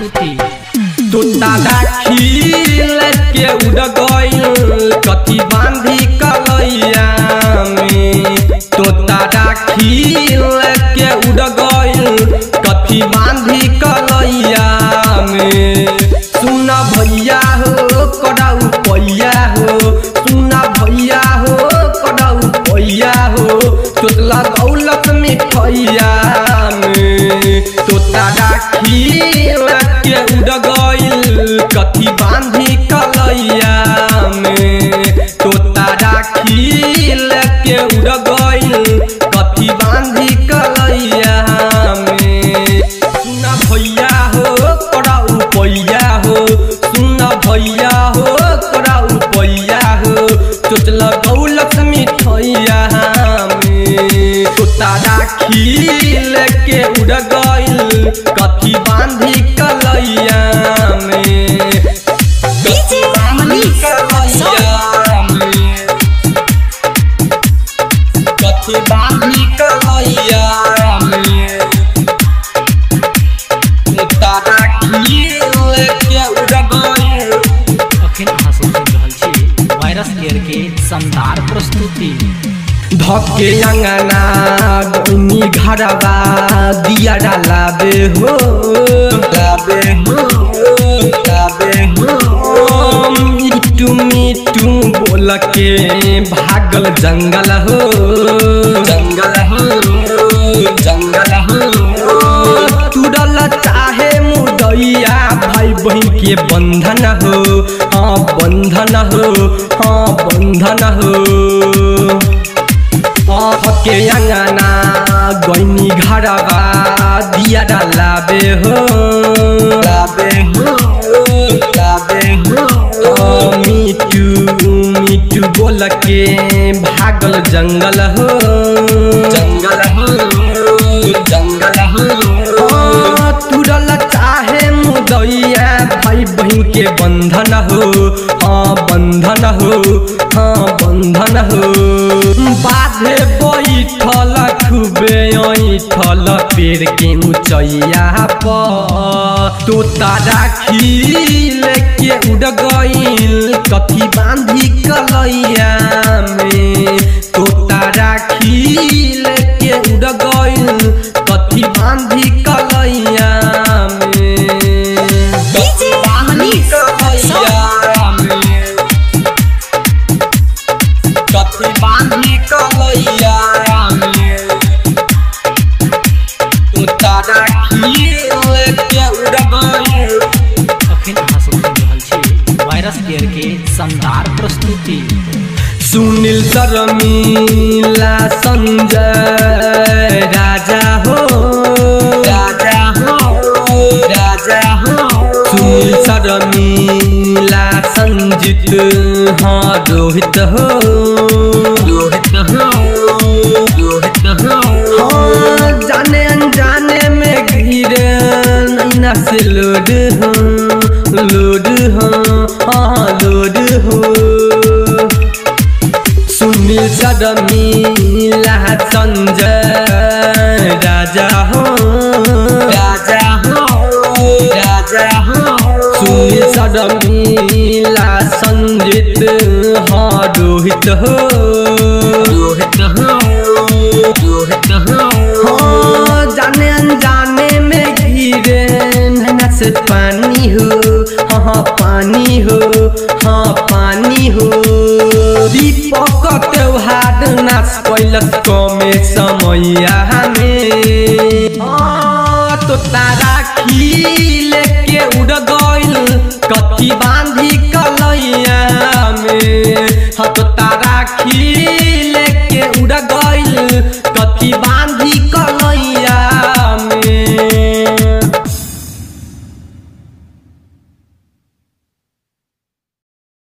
प्रस्तुति। तोता राखी लेके उड़ गइल कथी बांधी कलैया में। तोता राखी लेके उड़ गइल कथी बांधी कलैया में। सुना भैया हो कडाऊ पैया हो, सुना भैया हो कडाऊ पैया हो, तोतला दौलत मिठैया में। तोता राखी लेके उड़ गइल कथी बांधी कलैया में। तोता राखी लेके उड़ गइल कथी बांधी कलैया में। सुना भैया हो कडाऊ पैया हो, सुना भैया हो कडाऊ पैया हो, तोतला दौलत मिठैया में। तोता राखी लेके उड़ गइल कथी बांधी कलैया में। कथी बांधी कलैया में, कथी बांधी कलैया में। तोता राखी लेके उड़ गइल। अखन अहाँ सब सुनि रहल छी वायरस केयर के शानदार प्रस्तुति। धके अंगना गनी घरवा दिया डालाबे हो, लाबे हो, लाबे हो। मिट्टू मिट्टू बोल के भागल जंगल हो, जंगल हो, जंगल हो। तुरल चाहे मुदैया भाई बहन के बंधन हो, हाँ बंधन हो, हाँ बंधन हो। के अंगना गनी घरवा दिया डालाबे हो, लाबे हो, लाबे हो। मिट्टू मिट्टू बोल के भागल जंगल हो, जंगल हो, जंगल हो। तुरल चाहे मुदैया भाई बहन के बंधन हो, हाँ बंधन हो, हाँ बंधन हो। बाधे बैठल खूबे ऐठल पेड़ के ऊंचैया पर। तोता राखी लेके उड़ गइल कथी बांधी कलैया में। तोता राखी लेके उड़ गइल कथी बांधी कलैया में। कथी बांधी कलैया में, कथी बांधी कलैया में। तोता राखी लेके उड़ गइल। अखन अहाँ सब सुनि रहल छी वायरस केयर के शानदार प्रस्तुति। सुनील शर्मिला संजय राजा हो, राजा हो, राजा हो। सुनील शर्मिला संजीत हाँ रोहित हो, रोहित हो, रोहित हो। हाँ जाने अनजाने में गिरे नैना से लोड हो, लोड हो, हाँ लोड हो। सुनील शर्मिला संजय राजा हो, राजा हो, राजा हो। सुनील शर्मिला संजीत हाँ रोहित हो, रोहित हो, रोहित हो। हाँ जाने अनजाने में गिरे नैना से पानी हो, हाँ पानी हो, हाँ पानी हो। दीपक त्योहार नाच कैलस कमे समैया में। तोता राखी लेके उड़ गइल कथी बांधी